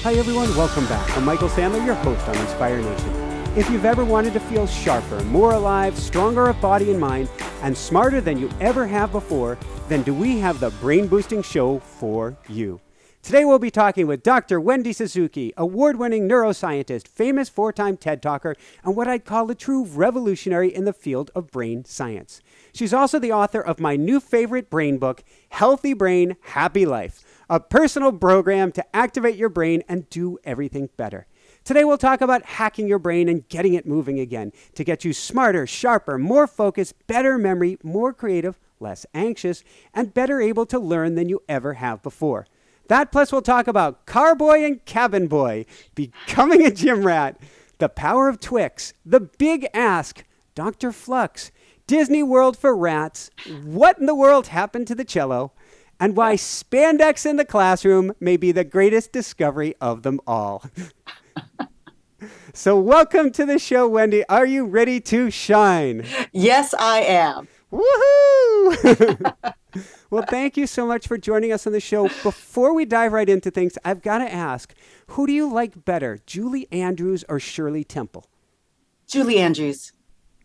Hi everyone, welcome back. I'm Michael Sandler, your host on Inspire Nation. If you've ever wanted to feel sharper, more alive, stronger of body and mind, and smarter than you ever have before, then do we have the brain boosting show for you. Today we'll be talking with Dr. Wendy Suzuki, award-winning neuroscientist, famous 4-time TED Talker, and what I'd call a true revolutionary in the field of brain science. She's also the author of my new favorite brain book, Healthy Brain, Happy Life, a personal program to activate your brain and do everything better. Today we'll talk about hacking your brain and getting it moving again to get you smarter, sharper, more focused, better memory, more creative, less anxious, and better able to learn than you ever have before. That plus we'll talk about Carboy and Cabin Boy, becoming a gym rat, the power of Twix, the big ask, Dr. Flux, Disney World for rats, what in the world happened to the cello, and why spandex in the classroom may be the greatest discovery of them all. So welcome to the show, Wendy. Are you ready to shine? Yes, I am. Woohoo! Well, thank you so much for joining us on the show. Before we dive right into things, I've got to ask, who do you like better, Julie Andrews or Shirley Temple? Julie Andrews.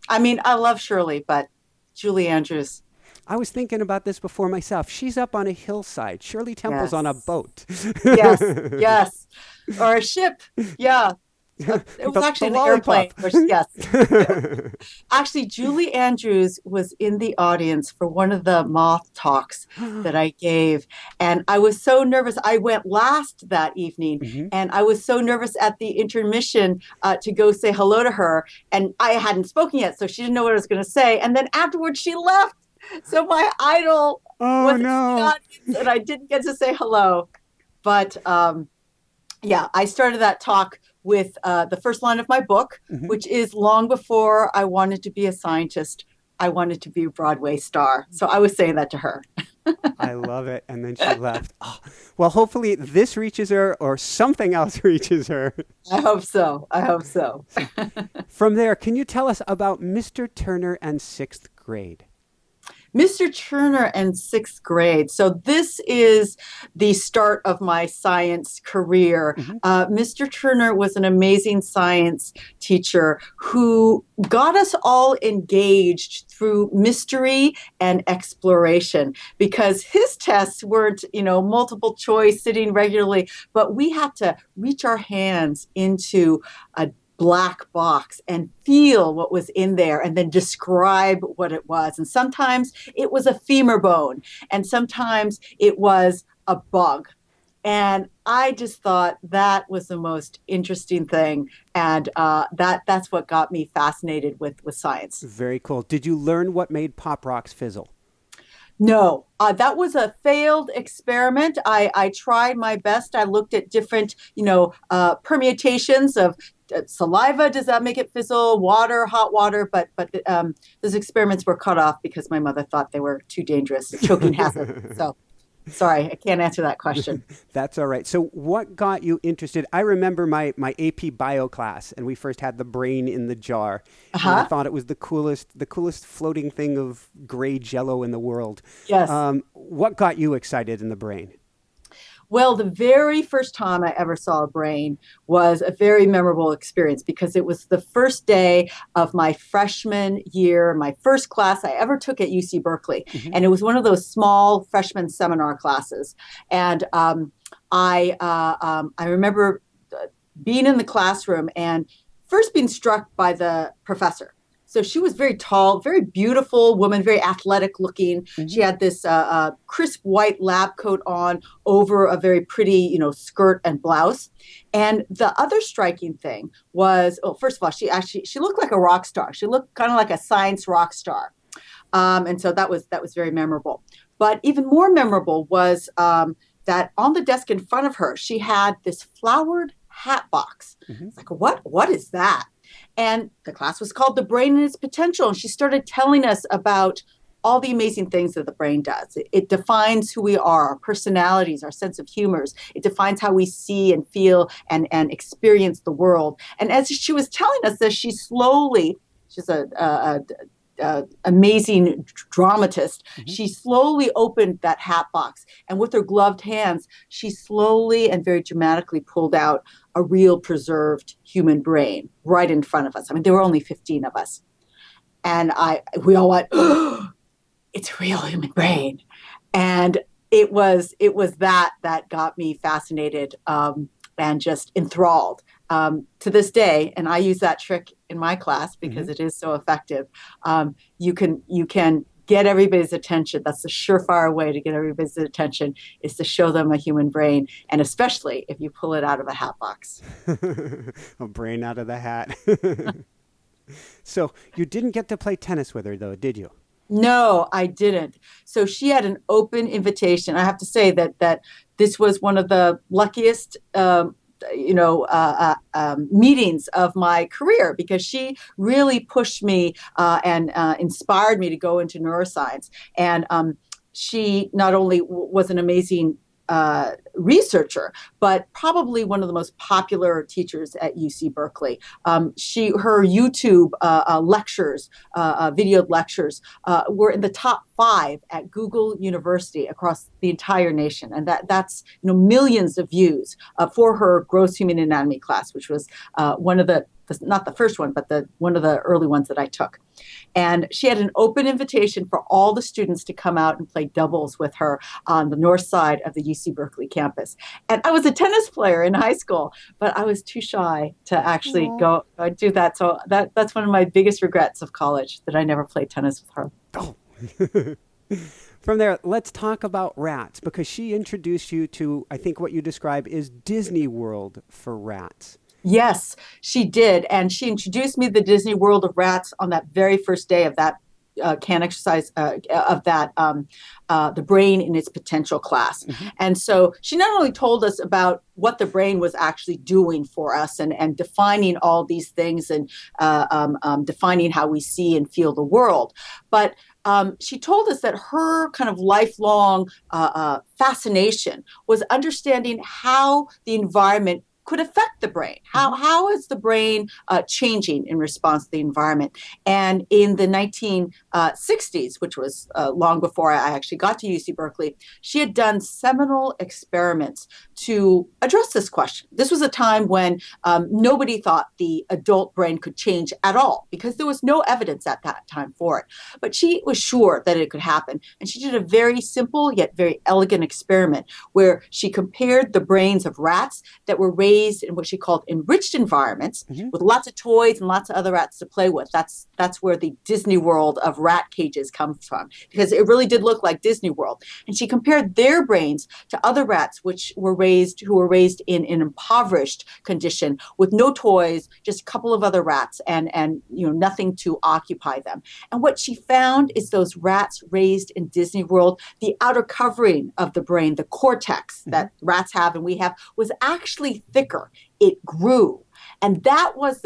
I mean, I love Shirley, but Julie Andrews. I was thinking about this before myself. She's up on a hillside. Shirley Temple's on a boat. Yes. Or a ship. Yeah. It was actually an airplane. Yes. Actually, Julie Andrews was in the audience for one of the moth talks that I gave. And I was so nervous. I went last that evening, and I was so nervous at the intermission to go say hello to her. And I hadn't spoken yet, so she didn't know what I was going to say. And then afterwards, she left. So my idol was in the audience, and I didn't get to say hello. But I started that talk with the first line of my book, which is long before I wanted to be a scientist, I wanted to be a Broadway star. So I was saying that to her. I love it. And then she left. Oh, well, hopefully this reaches her or something else reaches her. I hope so. From there, can you tell us about Mr. Turner and 6th grade? Mr. Turner and 6th grade. So this is the start of my science career. Mr. Turner was an amazing science teacher who got us all engaged through mystery and exploration, because his tests weren't, multiple choice, sitting regularly, but we had to reach our hands into a black box and feel what was in there and then describe what it was. And sometimes it was a femur bone, and sometimes it was a bug. And I just thought that was the most interesting thing. And that's what got me fascinated with science. Very cool. Did you learn what made Pop Rocks fizzle? No, that was a failed experiment. I tried my best. I looked at different, permutations of saliva. Does that make it fizzle? Water, hot water. But those experiments were cut off because my mother thought they were too dangerous, choking hazard. So sorry, I can't answer that question. That's all right. So what got you interested? I remember my AP bio class, and we first had the brain in the jar. And I thought it was the coolest floating thing of gray jello in the world. Yes. What got you excited in the brain? Well, the very first time I ever saw a brain was a very memorable experience, because it was the first day of my freshman year, my first class I ever took at UC Berkeley. And it was one of those small freshman seminar classes. And I remember being in the classroom and first being struck by the professor. So she was very tall, very beautiful woman, very athletic looking. She had this crisp white lab coat on over a very pretty, skirt and blouse. And the other striking thing was, first of all, she looked like a rock star. She looked kind of like a science rock star. And so that was very memorable. But even more memorable was that on the desk in front of her, she had this flowered hat box. It's like, what is that? And the class was called The Brain and Its Potential. And she started telling us about all the amazing things that the brain does. It defines who we are, our personalities, our sense of humors. It defines how we see and feel and experience the world. And as she was telling us this, she's a amazing dramatist, she slowly opened that hat box. And with her gloved hands, she slowly and very dramatically pulled out a real preserved human brain right in front of us. I mean, there were only 15 of us. And we all went, oh, it's a real human brain. And it was that got me fascinated and just enthralled. To this day, and I use that trick in my class because it is so effective. You can get everybody's attention. That's the surefire way to get everybody's attention, is to show them a human brain, and especially if you pull it out of a hat box. A brain out of the hat. So you didn't get to play tennis with her, though, did you? No, I didn't. So she had an open invitation. I have to say that this was one of the luckiest meetings of my career, because she really pushed me and inspired me to go into neuroscience. And she not only was an amazing researcher, but probably one of the most popular teachers at UC Berkeley. Her YouTube lectures, videoed lectures, were in the top 5 at Google University across the entire nation, and that's millions of views for her gross human anatomy class, which was one of the not the first one, but one of the early ones that I took. And she had an open invitation for all the students to come out and play doubles with her on the north side of the UC Berkeley campus. And I was a tennis player in high school, but I was too shy to actually go do that. So that's one of my biggest regrets of college, that I never played tennis with her. Oh. From there, let's talk about rats, because she introduced you to, I think what you describe is Disney World for rats. Yes, she did. And she introduced me to the Disney World of Rats on that very first day of that can exercise of that the brain in its potential class. And so she not only told us about what the brain was actually doing for us and defining all these things and defining how we see and feel the world, but she told us that her kind of lifelong fascination was understanding how the environment could affect the brain. How is the brain changing in response to the environment? And in the 1960s, which was long before I actually got to UC Berkeley, she had done seminal experiments to address this question. This was a time when nobody thought the adult brain could change at all, because there was no evidence at that time for it. But she was sure that it could happen. And she did a very simple yet very elegant experiment where she compared the brains of rats that were raised in what she called enriched environments with lots of toys and lots of other rats to play with. That's where the Disney World of rat cages comes from, because it really did look like Disney World. And she compared their brains to other rats who were raised in an impoverished condition with no toys, just a couple of other rats and nothing to occupy them. And what she found is those rats raised in Disney World, the outer covering of the brain, the cortex that rats have and we have, was actually thicker. It grew. And that was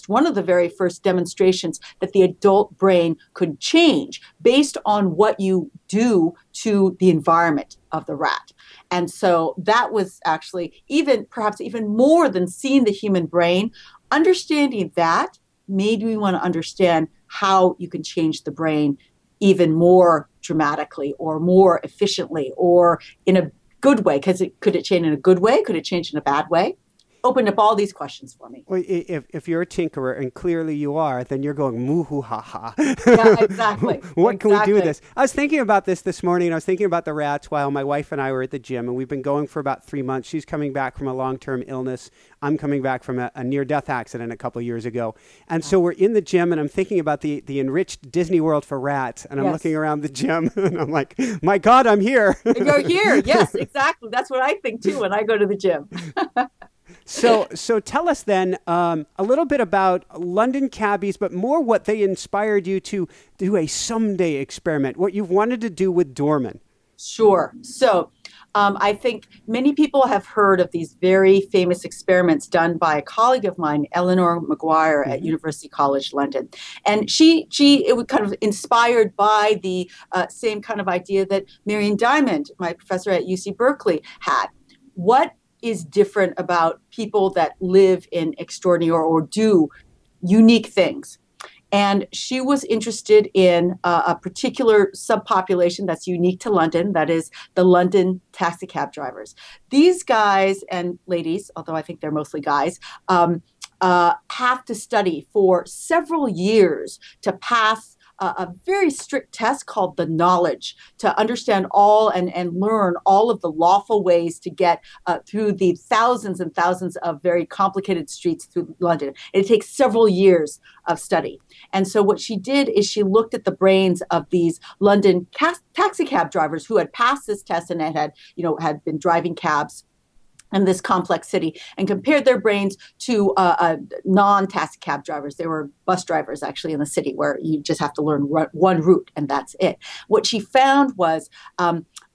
one of the very first demonstrations that the adult brain could change based on what you do to the environment of the rat. And so that was actually perhaps even more than seeing the human brain. Understanding that made me want to understand how you can change the brain even more dramatically or more efficiently or in a good way, because could it change in a good way? Could it change in a bad way? Opened up all these questions for me. Well, if you're a tinkerer, and clearly you are, then you're going, moo-hoo, ha-ha. Yeah, exactly. What can we do with this? I was thinking about this morning. I was thinking about the rats while my wife and I were at the gym, and we've been going for about 3 months. She's coming back from a long-term illness. I'm coming back from a near-death accident a couple of years ago. And so we're in the gym, and I'm thinking about the enriched Disney World for rats, and I'm looking around the gym, and I'm like, my God, I'm here. You're here. Yes, exactly. That's what I think, too, when I go to the gym. So tell us then a little bit about London Cabbies, but more what they inspired you to do a someday experiment, what you've wanted to do with Dorman. Sure. So I think many people have heard of these very famous experiments done by a colleague of mine, Eleanor Maguire at University College London. And it was kind of inspired by the same kind of idea that Marion Diamond, my professor at UC Berkeley, had. What is different about people that live in extraordinary or do unique things? And she was interested in a particular subpopulation that's unique to London, that is the London taxicab drivers. These guys and ladies, although I think they're mostly guys, have to study for several years to pass a very strict test called the knowledge, to understand all and learn all of the lawful ways to get through the thousands and thousands of very complicated streets through London. It takes several years of study. And so what she did is she looked at the brains of these London taxi cab drivers who had passed this test and had been driving cabs in this complex city, and compared their brains to non-taxi cab drivers. They were bus drivers actually in the city, where you just have to learn one route and that's it. What she found was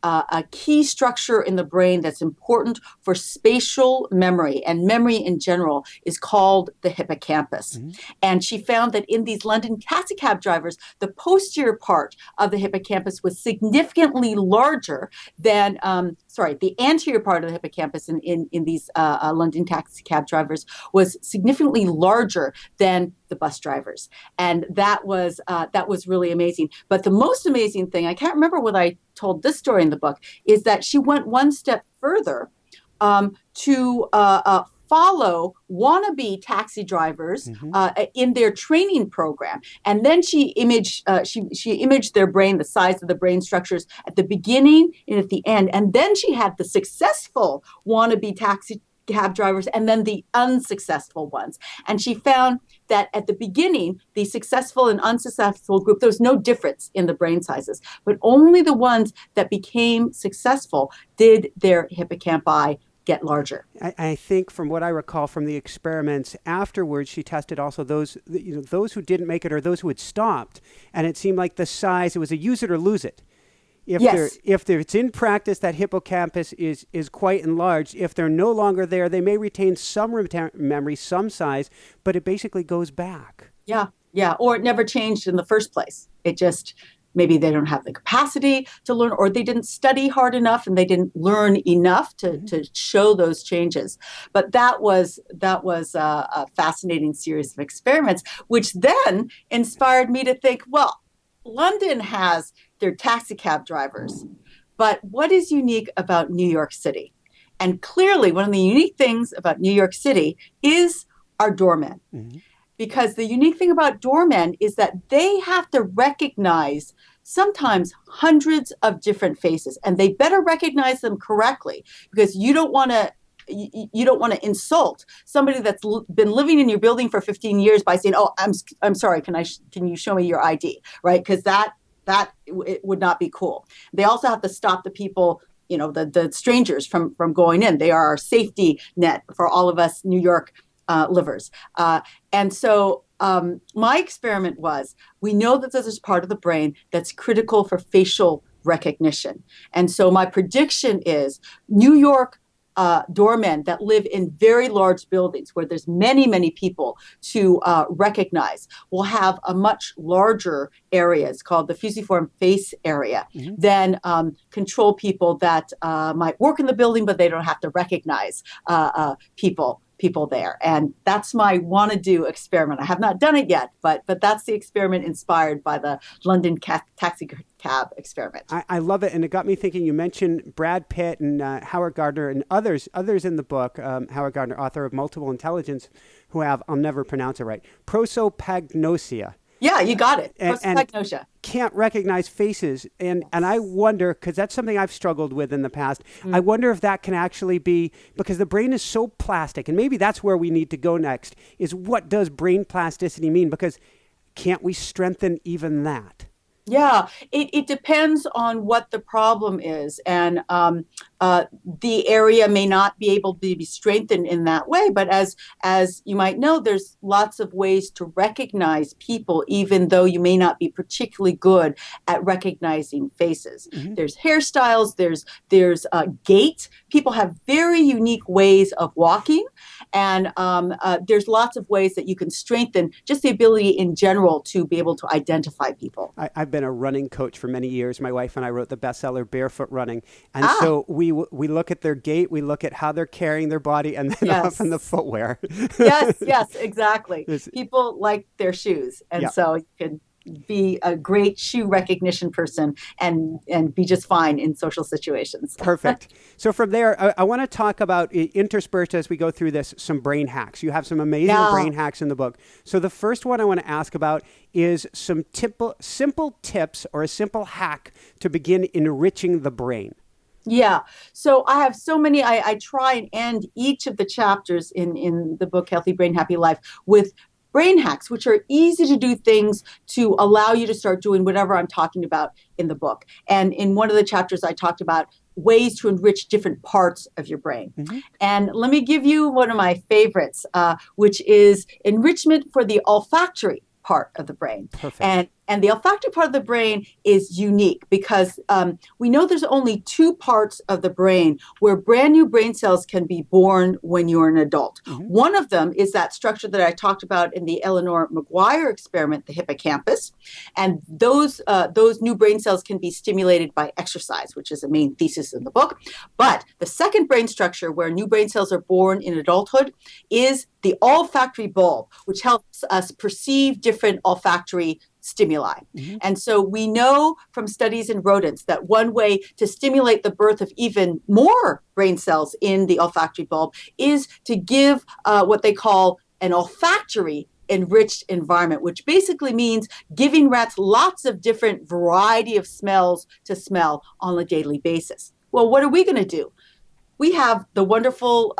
a key structure in the brain that's important for spatial memory, and memory in general, is called the hippocampus. Mm-hmm. And she found that in these London taxicab drivers, the posterior part of the hippocampus was significantly larger than, the anterior part of the hippocampus in these London taxicab drivers was significantly larger than the bus drivers. And that was really amazing. But the most amazing thing, I can't remember whether I told this story in the book, is that she went one step further to follow wannabe taxi drivers in their training program. And then she imaged their brain, the size of the brain structures at the beginning and at the end. And then she had the successful wannabe taxi cab drivers and then the unsuccessful ones. And she found that at the beginning, the successful and unsuccessful group, there was no difference in the brain sizes, but only the ones that became successful did their hippocampi get larger. I think from what I recall from the experiments afterwards, she tested also those who didn't make it or those who had stopped. And it seemed like the size, it was a use it or lose it. If it's in practice, that hippocampus is quite enlarged. If they're no longer there, they may retain some memory, some size, but it basically goes back. Yeah. Or it never changed in the first place. It just, maybe they don't have the capacity to learn, or they didn't study hard enough and they didn't learn enough to show those changes. But that was a fascinating series of experiments, which then inspired me to think, well, London has their taxi cab drivers, but what is unique about New York City? And clearly, one of the unique things about New York City is our doormen. Mm-hmm. Because the unique thing about doormen is that they have to recognize sometimes hundreds of different faces, and they better recognize them correctly, because you don't want to insult somebody that's been living in your building for 15 years by saying, "Oh, I'm sorry. Can you show me your ID?" Right? Because that it would not be cool. They also have to stop the people, the strangers from going in. They are our safety net for all of us New York livers. And so my experiment was, we know that this is part of the brain that's critical for facial recognition. And so my prediction is New York doormen that live in very large buildings where there's many, many people to recognize will have a much larger area. It's called the fusiform face area, than control people that might work in the building, but they don't have to recognize people there. And that's my want-to-do experiment. I have not done it yet, but that's the experiment inspired by the London taxi cab experiment. I love it. And it got me thinking, you mentioned Brad Pitt and Howard Gardner and others in the book, Howard Gardner, author of Multiple Intelligence, who have, I'll never pronounce it right, prosopagnosia. Yeah, you got it. Prosopagnosia. Can't recognize faces. And I wonder, because that's something I've struggled with in the past, I wonder if that can actually be, because the brain is so plastic, and maybe that's where we need to go next, is what does brain plasticity mean? Because can't we strengthen even that? Yeah, it depends on what the problem is. And the area may not be able to be strengthened in that way. But as you might know, there's lots of ways to recognize people, even though you may not be particularly good at recognizing faces. Mm-hmm. There's hairstyles, there's gait. People have very unique ways of walking. And there's lots of ways that you can strengthen just the ability in general to be able to identify people. I've been a running coach for many years. My wife and I wrote the bestseller Barefoot Running. And so we look at their gait, we look at how they're carrying their body, and then often the footwear. Yes, exactly. People like their shoes. And so you can be a great shoe recognition person and be just fine in social situations. Perfect. So from there, I want to talk about, interspersed as we go through this, some brain hacks. You have some amazing brain hacks in the book. So the first one I want to ask about is some simple tips or a simple hack to begin enriching the brain. Yeah. So I have so many. I try and end each of the chapters in the book, Healthy Brain, Happy Life, with brain hacks, which are easy to do things to allow you to start doing whatever I'm talking about in the book. And in one of the chapters, I talked about ways to enrich different parts of your brain. Mm-hmm. And let me give you one of my favorites, which is enrichment for the olfactory part of the brain. Perfect. And the olfactory part of the brain is unique because we know there's only two parts of the brain where brand new brain cells can be born when you're an adult. Mm-hmm. One of them is that structure that I talked about in the Eleanor Maguire experiment, the hippocampus. And those new brain cells can be stimulated by exercise, which is a main thesis in the book. But the second brain structure where new brain cells are born in adulthood is the olfactory bulb, which helps us perceive different olfactory stimuli. Mm-hmm. And so we know from studies in rodents that one way to stimulate the birth of even more brain cells in the olfactory bulb is to give what they call an olfactory enriched environment, which basically means giving rats lots of different variety of smells to smell on a daily basis. Well, what are we going to do? We have the wonderful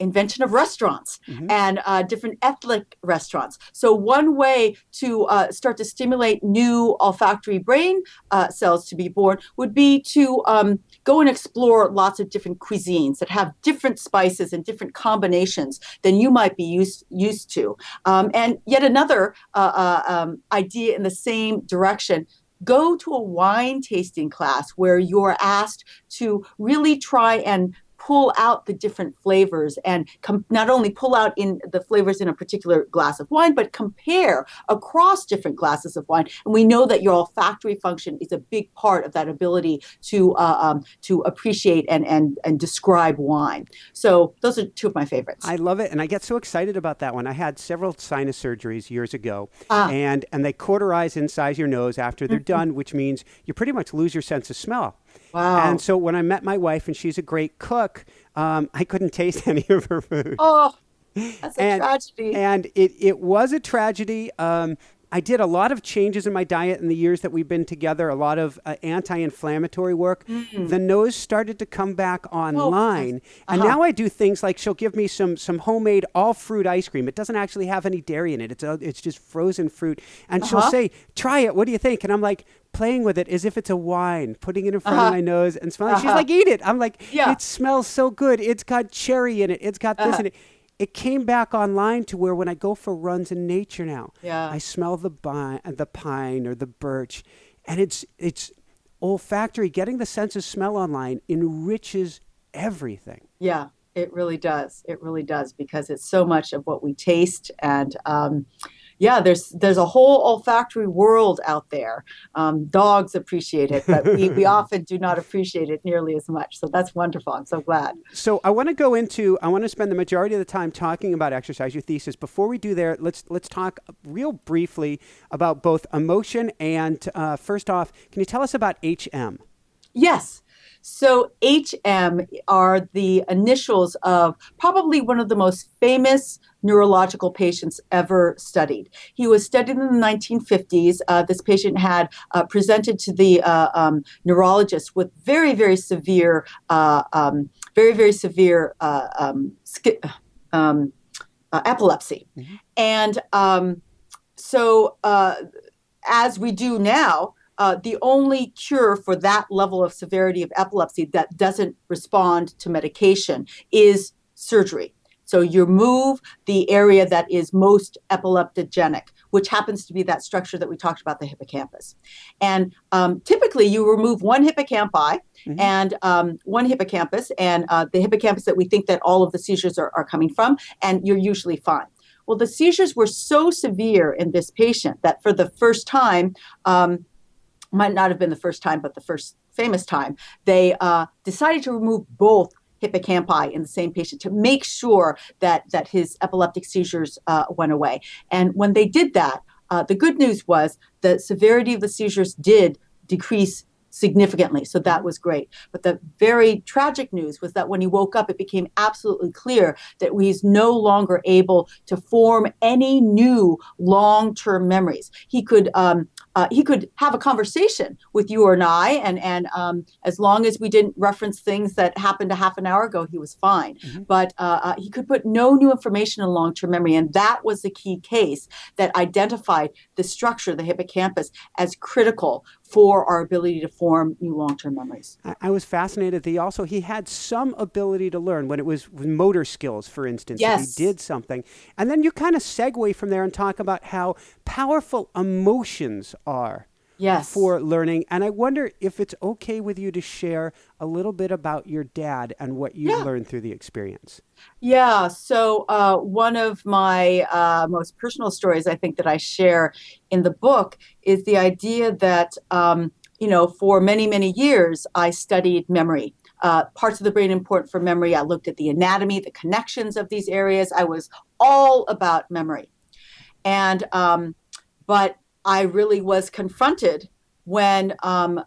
invention of restaurants mm-hmm. and different ethnic restaurants. So one way to start to stimulate new olfactory brain cells to be born would be to go and explore lots of different cuisines that have different spices and different combinations than you might be used to. And yet another idea in the same direction, go to a wine tasting class where you're asked to really try and pull out the different flavors and not only pull out in the flavors in a particular glass of wine, but compare across different glasses of wine. And we know that your olfactory function is a big part of that ability to appreciate and describe wine. So those are two of my favorites. I love it. And I get so excited about that one. I had several sinus surgeries years ago and they cauterize inside your nose after they're done, which means you pretty much lose your sense of smell. Wow. And so when I met my wife, and she's a great cook, I couldn't taste any of her food. Oh, that's a tragedy. And it was a tragedy. I did a lot of changes in my diet in the years that we've been together, a lot of anti-inflammatory work. Mm. The nose started to come back online. And now I do things like she'll give me some homemade all-fruit ice cream. It doesn't actually have any dairy in it. It's just frozen fruit. And she'll say, try it. What do you think? And I'm like, playing with it as if it's a wine, putting it in front of my nose and smelling. She's like, eat it. I'm like, it smells so good. It's got cherry in it. It's got this in it. It came back online to where when I go for runs in nature now, I smell the pine or the birch, and it's olfactory. Getting the sense of smell online enriches everything. Yeah, it really does. It really does, because it's so much of what we taste. And there's a whole olfactory world out there. Dogs appreciate it, but we often do not appreciate it nearly as much. So that's wonderful. I'm so glad. So I want to spend the majority of the time talking about exercise, your thesis. Before we do there, let's talk real briefly about both emotion and first off, can you tell us about HM? Yes. So HM are the initials of probably one of the most famous neurological patients ever studied. He was studied in the 1950s. This patient had presented to the neurologist with very, very severe epilepsy. Mm-hmm. And so as we do now, the only cure for that level of severity of epilepsy that doesn't respond to medication is surgery. So you move the area that is most epileptogenic, which happens to be that structure that we talked about, the hippocampus. And typically you remove one hippocampi and one hippocampus, and the hippocampus that we think that all of the seizures are coming from, and you're usually fine. Well, the seizures were so severe in this patient that for the first time, might not have been the first time, but the first famous time, they decided to remove both hippocampi in the same patient to make sure that his epileptic seizures went away. And when they did that, the good news was the severity of the seizures did decrease significantly. So that was great. But the very tragic news was that when he woke up, it became absolutely clear that he's no longer able to form any new long-term memories. He could have a conversation with you or I, and as long as we didn't reference things that happened a half an hour ago, he was fine. But he could put no new information in long-term memory, and that was the key case that identified the structure, the hippocampus, as critical for our ability to form new long-term memories. I was fascinated that he had some ability to learn when it was motor skills, for instance. Yes. If he did something. And then you kind of segue from there and talk about how powerful emotions are for learning. And I wonder if it's okay with you to share a little bit about your dad and what you learned through the experience. Yeah. So one of my most personal stories, I think, that I share in the book is the idea that, for many, many years, I studied memory. Parts of the brain important for memory. I looked at the anatomy, the connections of these areas. I was all about memory. And but I really was confronted when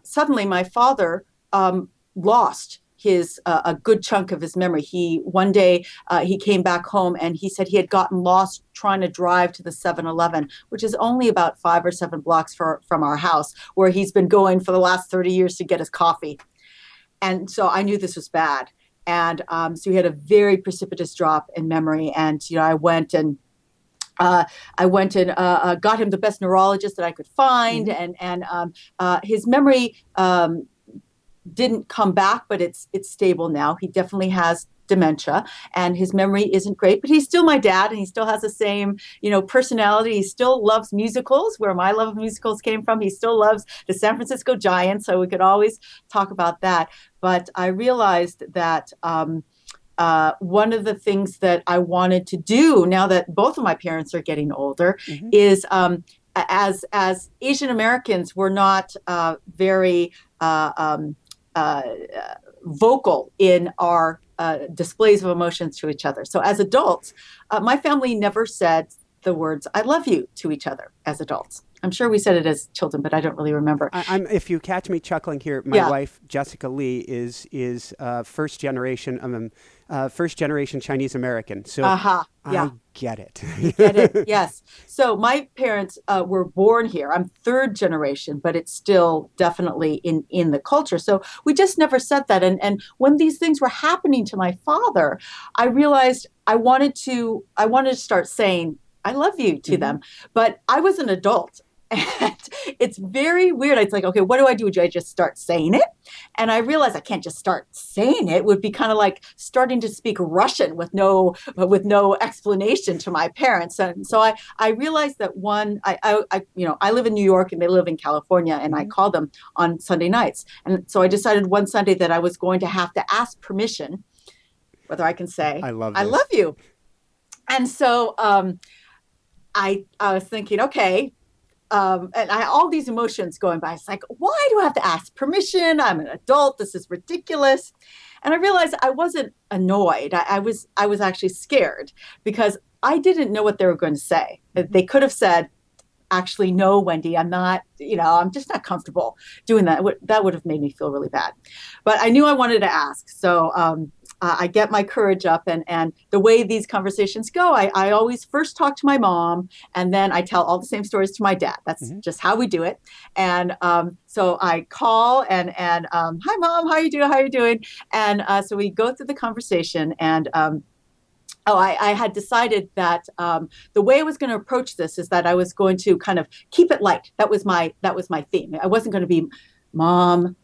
suddenly my father lost a good chunk of his memory. One day he came back home and he said he had gotten lost trying to drive to the 7-Eleven, which is only about 5 or 7 blocks from our house, where he's been going for the last 30 years to get his coffee. And so I knew this was bad. And so he had a very precipitous drop in memory. And I went and got him the best neurologist that I could find, and his memory didn't come back, but it's stable now. He definitely has dementia, and his memory isn't great, but he's still my dad, and he still has the same, personality. He still loves musicals, where my love of musicals came from. He still loves the San Francisco Giants, so we could always talk about that. But I realized that one of the things that I wanted to do now that both of my parents are getting older is, as Asian Americans, we're not very vocal in our displays of emotions to each other. So as adults, my family never said the words "I love you" to each other as adults. I'm sure we said it as children, but I don't really remember. If you catch me chuckling here, my wife Jessica Lee is first generation Chinese American. So I get it. You get it. Yes. So my parents were born here. I'm third generation, but it's still definitely in the culture. So we just never said that. And when these things were happening to my father, I realized I wanted to start saying "I love you" to them, but I was an adult. And it's very weird. It's like, okay, what do I do? Do I just start saying it? And I realized I can't just start saying it. It would be kind of like starting to speak Russian with no explanation to my parents. And so I realized that I live in New York and they live in California, and I call them on Sunday nights. And so I decided one Sunday that I was going to have to ask permission whether I can say I love you. And so I was thinking, okay. And I had all these emotions going by. It's like, why do I have to ask permission? I'm an adult. This is ridiculous. And I realized I wasn't annoyed. I was actually scared because I didn't know what they were going to say. They could have said, actually, no, Wendy, I'm not, I'm just not comfortable doing that. That would have made me feel really bad. But I knew I wanted to ask. So I get my courage up, and the way these conversations go, I always first talk to my mom, and then I tell all the same stories to my dad. That's just how we do it. And so I call and hi, Mom, how are you doing? How are you doing? And so we go through the conversation, and I had decided that the way I was going to approach this is that I was going to kind of keep it light. That was my theme. I wasn't going to be, Mom,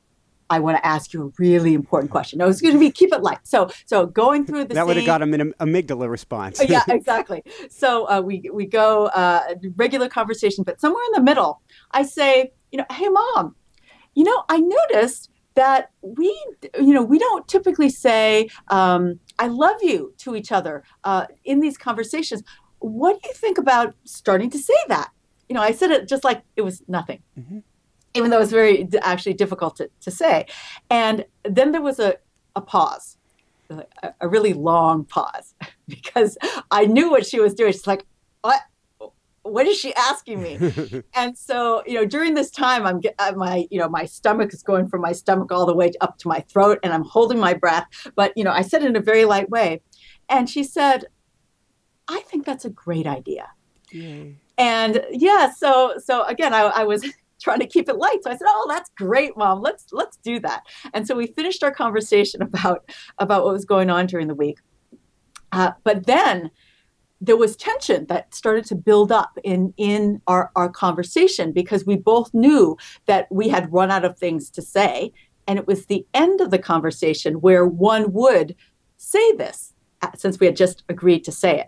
I want to ask you a really important question. No, it's going to be keep it light. So going through the That would have same, got him an amygdala response. yeah, exactly. So we go regular conversation, but somewhere in the middle, I say, hey mom, I noticed that we don't typically say I love you to each other in these conversations. What do you think about starting to say that? I said it just like it was nothing. Mm-hmm. Even though it was very actually difficult to say. And then there was a pause, a really long pause, because I knew what she was doing. She's like, what is she asking me? And so, during this time, my stomach is going from my stomach all the way up to my throat, and I'm holding my breath. But, I said it in a very light way. And she said, I think that's a great idea. Yay. And yeah, so again, I was trying to keep it light. So I said, oh, that's great, mom. Let's do that. And so we finished our conversation about what was going on during the week. But then there was tension that started to build up in our conversation, because we both knew that we had run out of things to say. And it was the end of the conversation where one would say this, since we had just agreed to say it.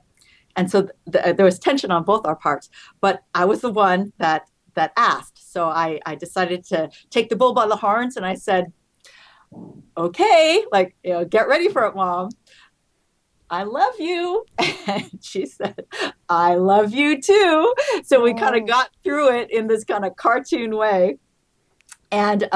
And so there was tension on both our parts. But I was the one that asked. So I decided to take the bull by the horns, and I said, okay, get ready for it, mom. I love you. And she said, I love you too. So we kind of got through it in this kind of cartoon way. And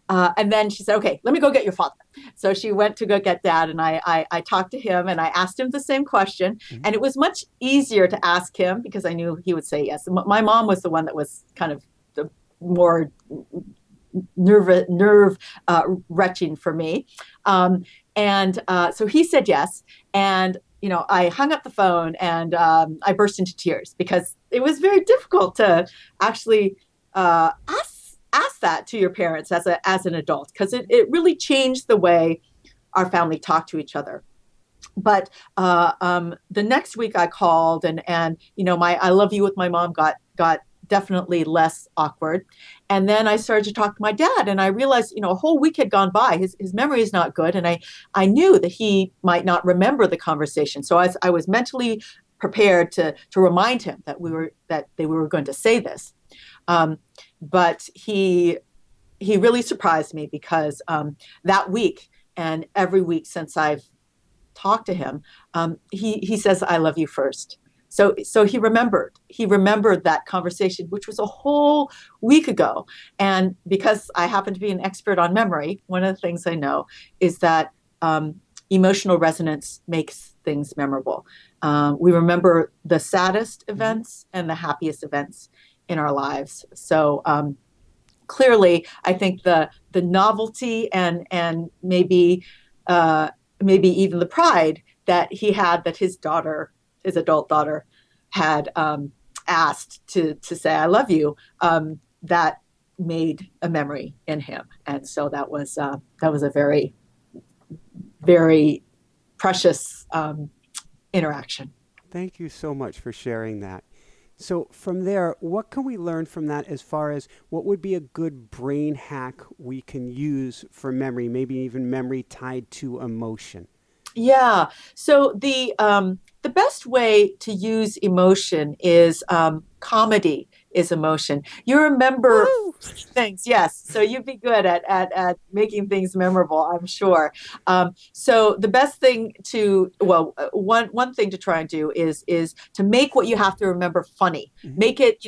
then she said, okay, let me go get your father. So she went to go get dad, and I talked to him, and I asked him the same question. Mm-hmm. And it was much easier to ask him because I knew he would say yes. My mom was the one that was kind of the more nerve wrenching for me. So he said yes. And, I hung up the phone, and I burst into tears because it was very difficult to actually ask that to your parents as an adult, because it really changed the way our family talked to each other. But the next week I called, and my I love you with my mom got definitely less awkward. And then I started to talk to my dad, and I realized, a whole week had gone by. His memory is not good. And I knew that he might not remember the conversation. So I was mentally prepared to remind him that we were going to say this. But he really surprised me, because that week and every week since I've talked to him, he says, I love you first. So he remembered that conversation, which was a whole week ago. And because I happen to be an expert on memory, one of the things I know is that emotional resonance makes things memorable. We remember the saddest events and the happiest events in our lives. So clearly, I think the novelty and maybe even the pride that he had that his adult daughter had asked to say I love you, that made a memory in him. And so that was a very, very precious interaction. Thank you so much for sharing that. So from there, what can we learn from that as far as what would be a good brain hack we can use for memory, maybe even memory tied to emotion? Yeah. So the best way to use emotion is comedy is emotion. You remember things, yes. So you'd be good at making things memorable, I'm sure. So the best thing one thing to try and do is to make what you have to remember funny. Mm-hmm. Make it,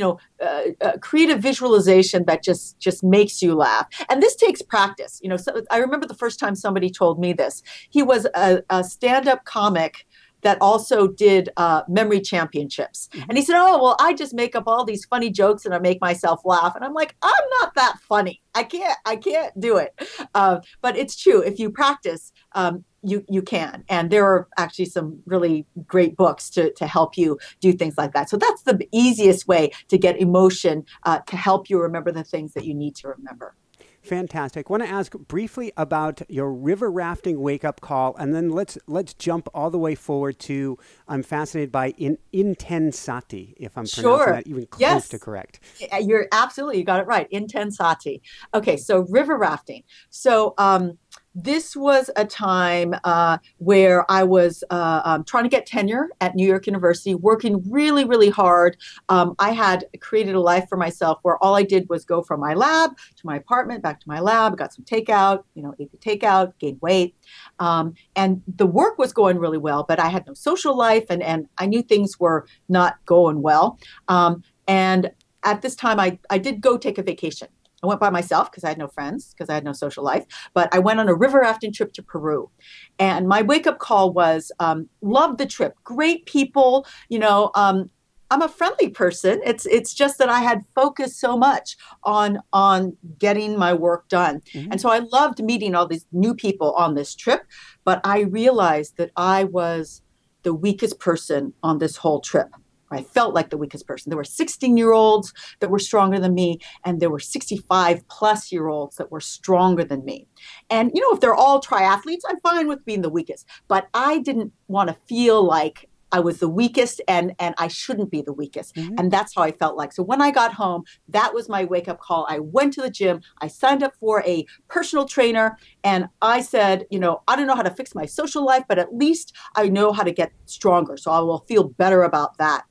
create a visualization that just makes you laugh. And this takes practice. So I remember the first time somebody told me this. He was a stand-up comic that also did memory championships. Mm-hmm. And he said, oh, well, I just make up all these funny jokes and I make myself laugh. And I'm like, I'm not that funny. I can't do it. But it's true. If you practice, you can. And there are actually some really great books to help you do things like that. So that's the easiest way to get emotion to help you remember the things that you need to remember. Fantastic. Want to ask briefly about your river rafting wake-up call, and then let's jump all the way forward to, I'm fascinated by intensati, if I'm pronouncing Sure. that even close to Yes. correct. You're absolutely, you got it right. Intensati. Okay, so river rafting. So this was a time where I was trying to get tenure at New York University, working really, really hard. I had created a life for myself where all I did was go from my lab to my apartment, back to my lab, got some takeout, ate the takeout, gained weight. And the work was going really well, but I had no social life and I knew things were not going well. And at this time, I did go take a vacation. I went by myself because I had no friends, because I had no social life. But I went on a river rafting trip to Peru. And my wake up call was love the trip. Great people. I'm a friendly person. It's just that I had focused so much on getting my work done. Mm-hmm. And so I loved meeting all these new people on this trip. But I realized that I was the weakest person on this whole trip. I felt like the weakest person. There were 16-year-olds that were stronger than me, and there were 65-plus-year-olds that were stronger than me. And, if they're all triathletes, I'm fine with being the weakest. But I didn't want to feel like I was the weakest and I shouldn't be the weakest. Mm-hmm. And that's how I felt like. So when I got home, that was my wake-up call. I went to the gym. I signed up for a personal trainer. And I said, I don't know how to fix my social life, but at least I know how to get stronger. So I will feel better about that.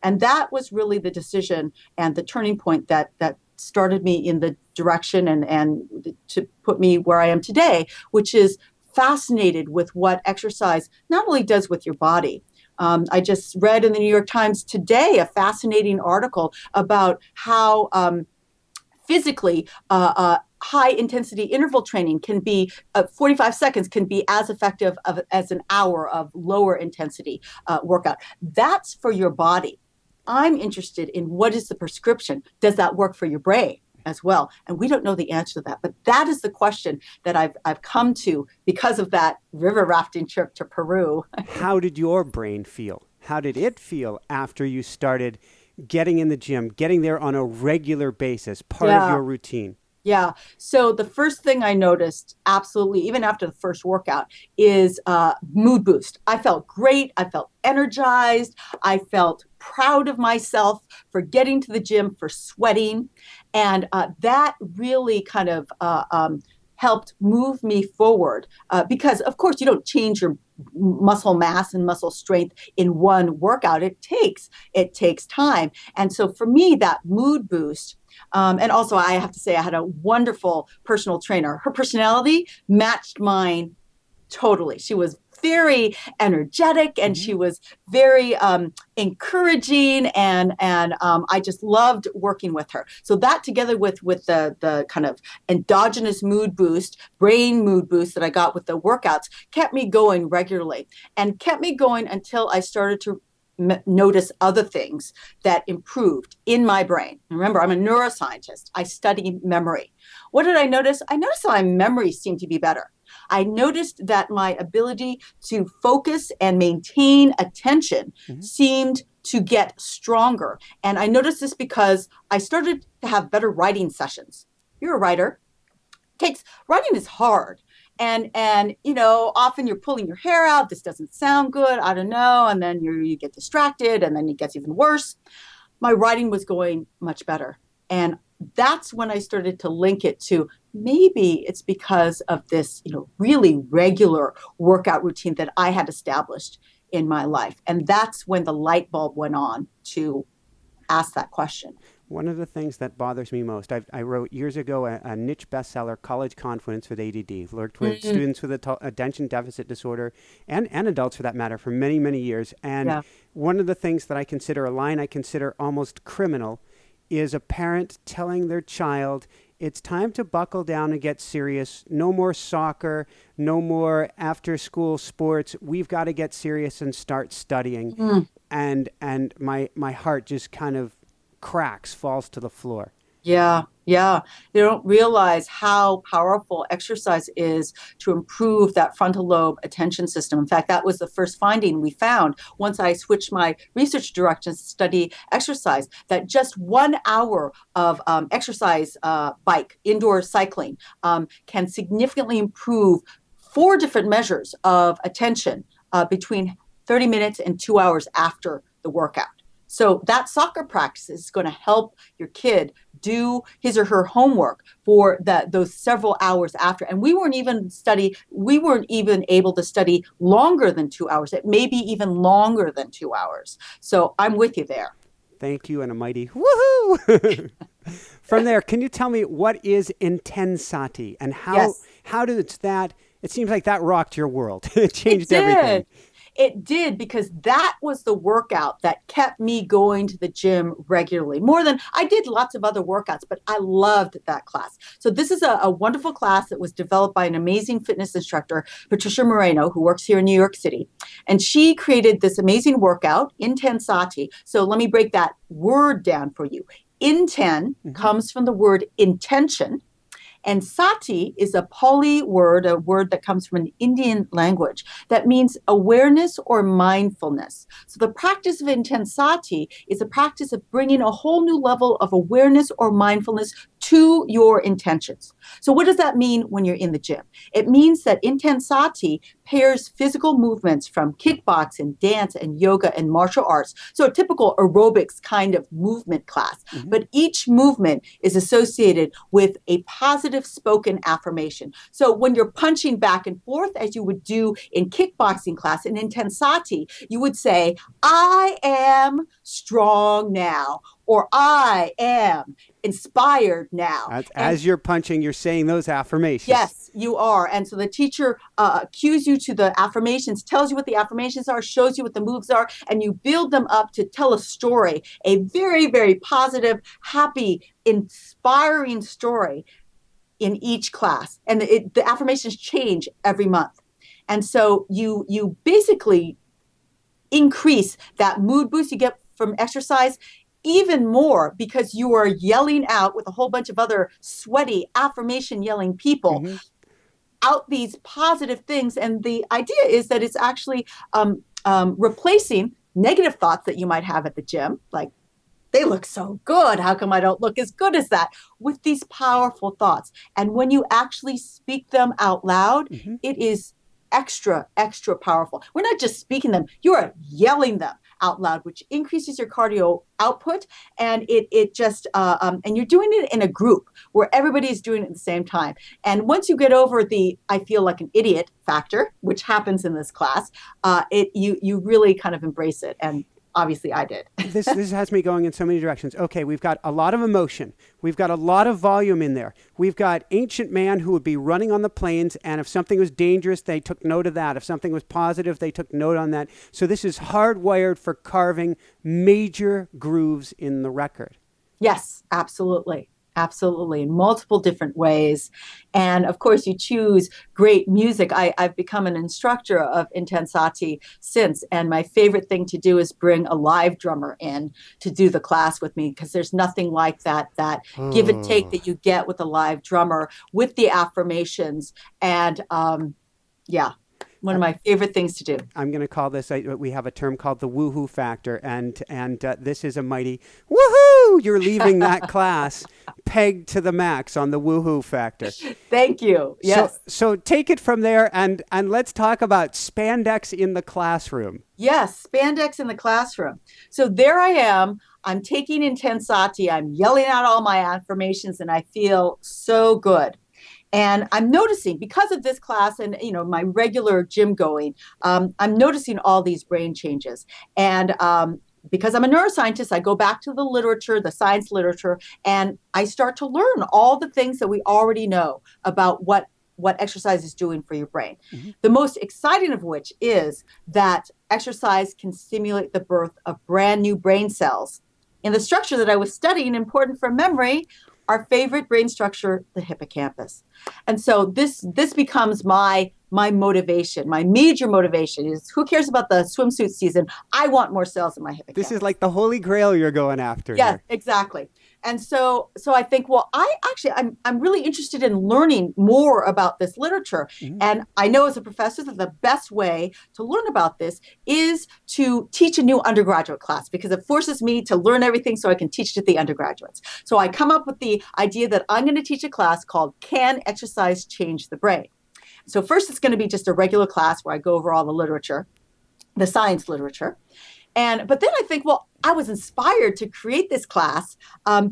And that was really the decision and the turning point that started me in the direction and to put me where I am today, which is fascinated with what exercise not only does with your body. I just read in the New York Times today a fascinating article about how physically high intensity interval training can be 45 seconds can be as effective as an hour of lower intensity workout. That's for your body. I'm interested in what is the prescription. Does that work for your brain as well? And we don't know the answer to that. But that is the question that I've come to because of that river rafting trip to Peru. How did your brain feel? How did it feel after you started getting in the gym, getting there on a regular basis, part of your routine? Yeah. So the first thing I noticed, absolutely, even after the first workout, is mood boost. I felt great. I felt energized. I felt proud of myself for getting to the gym, for sweating. And that really kind of helped move me forward because, of course, you don't change your muscle mass and muscle strength in one workout. It takes time. And so for me, that mood boost, and also I have to say I had a wonderful personal trainer. Her personality matched mine totally. She was very energetic and she was very encouraging and I just loved working with her. So that together with the kind of endogenous mood boost, brain mood boost that I got with the workouts kept me going regularly and kept me going until I started to notice other things that improved in my brain. Remember, I'm a neuroscientist. I study memory. What did I notice? I noticed that my memory seemed to be better. I noticed that my ability to focus and maintain attention seemed to get stronger. And I noticed this because I started to have better writing sessions. You're a writer. Writing is hard. And often you're pulling your hair out. This doesn't sound good. I don't know. And then you get distracted and then it gets even worse. My writing was going much better. And that's when I started to link it to maybe it's because of this, really regular workout routine that I had established in my life. And that's when the light bulb went on to ask that question. One of the things that bothers me most, I wrote years ago a niche bestseller, College Confidence with ADD. Worked with students with attention deficit disorder and adults for that matter for many, many years. And one of the things that a line I consider almost criminal is a parent telling their child, it's time to buckle down and get serious. No more soccer, no more after-school sports. We've got to get serious and start studying. And my heart just kind of cracks, falls to the floor. Yeah, yeah. They don't realize how powerful exercise is to improve that frontal lobe attention system. In fact, that was the first finding we found once I switched my research direction to study exercise, that just 1 hour of exercise bike, indoor cycling, can significantly improve four different measures of attention between 30 minutes and 2 hours after the workout. So that soccer practice is going to help your kid do his or her homework for those several hours after. And we weren't even able to study longer than 2 hours. It may be even longer than 2 hours. So I'm with you there. Thank you, and a mighty woohoo! From there, can you tell me what is intensati and how does that? It seems like that rocked your world. It changed everything. It did, because that was the workout that kept me going to the gym regularly. More than I did lots of other workouts, but I loved that class. So this is a wonderful class that was developed by an amazing fitness instructor, Patricia Moreno, who works here in New York City. And she created this amazing workout, Intensati. So let me break that word down for you. Inten comes from the word intention. And sati is a Pali word, a word that comes from an Indian language that means awareness or mindfulness. So the practice of intensati is a practice of bringing a whole new level of awareness or mindfulness to your intentions. So what does that mean when you're in the gym? It means that intensati pairs physical movements from kickboxing, dance, and yoga and martial arts. So a typical aerobics kind of movement class. But each movement is associated with a positive spoken affirmation. So when you're punching back and forth, as you would do in kickboxing class, in intensati, you would say, I am strong now, or I am inspired now. As you're punching, you're saying those affirmations. Yes, you are. And so the teacher cues you to the affirmations, tells you what the affirmations are, shows you what the moves are, and you build them up to tell a story, a very, very positive, happy, inspiring story in each class. And the affirmations change every month. And so you basically increase that mood boost you get from exercise even more, because you are yelling out with a whole bunch of other sweaty affirmation yelling people out these positive things. And the idea is that it's actually replacing negative thoughts that you might have at the gym, like, they look so good, how come I don't look as good as that, with these powerful thoughts. And when you actually speak them out loud, it is extra, extra powerful. We're not just speaking them, you are yelling them out loud, which increases your cardio output. And it just, and you're doing it in a group where everybody is doing it at the same time. And once you get over the, I feel like an idiot factor, which happens in this class, you really kind of embrace it. And obviously I did. This has me going in so many directions. Okay, we've got a lot of emotion. We've got a lot of volume in there. We've got ancient man who would be running on the plains, and if something was dangerous, they took note of that. If something was positive, they took note on that. So this is hardwired for carving major grooves in the record. Yes, absolutely. Absolutely, in multiple different ways. And of course, you choose great music. I've become an instructor of Intensati since, and my favorite thing to do is bring a live drummer in to do the class with me, because there's nothing like that give and take that you get with a live drummer, with the affirmations. And one of my favorite things to do. I'm going to call this, we have a term called the woohoo factor, and this is a mighty woohoo! You're leaving that class pegged to the max on the woohoo factor. Thank you. Yes. So take it from there, and let's talk about spandex in the classroom. Yes, spandex in the classroom. So there I am. I'm taking Intensati. I'm yelling out all my affirmations, and I feel so good. And I'm noticing, because of this class and, my regular gym going, I'm noticing all these brain changes. And because I'm a neuroscientist, I go back to the literature, the science literature, and I start to learn all the things that we already know about what exercise is doing for your brain. The most exciting of which is that exercise can stimulate the birth of brand new brain cells in the structure that I was studying, important for memory, our favorite brain structure, the hippocampus. And so this becomes my motivation, my major motivation is, who cares about the swimsuit season? I want more cells in my hippocampus. This is like the holy grail you're going after. Yes, here. Exactly. And so I think, well, I'm really interested in learning more about this literature. And I know as a professor that the best way to learn about this is to teach a new undergraduate class, because it forces me to learn everything so I can teach to the undergraduates. So I come up with the idea that I'm going to teach a class called Can Exercise Change the Brain? So first it's going to be just a regular class where I go over all the literature, the science literature. But then I think, well, I was inspired to create this class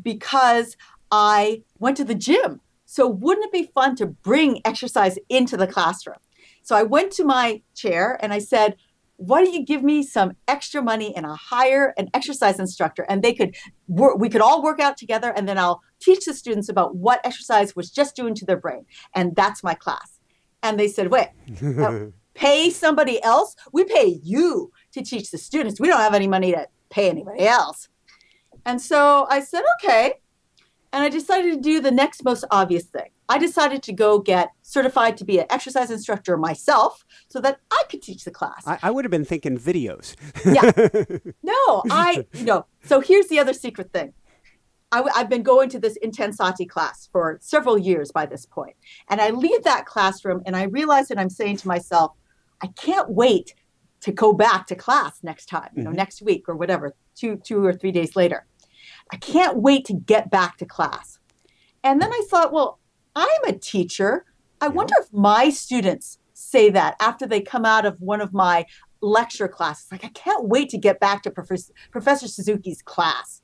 because I went to the gym. So wouldn't it be fun to bring exercise into the classroom? So I went to my chair and I said, why don't you give me some extra money and I'll hire an exercise instructor, and we could all work out together, and then I'll teach the students about what exercise was just doing to their brain. And that's my class. And they said, wait, pay somebody else? We pay you to teach the students. We don't have any money to pay anybody else. And so I said, okay. And I decided to do the next most obvious thing. I decided to go get certified to be an exercise instructor myself so that I could teach the class. I would have been thinking videos. Yeah. No. So here's the other secret thing. I've been going to this Intensati class for several years by this point. And I leave that classroom and I realize that I'm saying to myself, I can't wait to go back to class next time, next week or whatever, two or 3 days later. I can't wait to get back to class. And then I thought, well, I'm a teacher. I wonder if my students say that after they come out of one of my lecture classes. Like, I can't wait to get back to Professor Suzuki's class.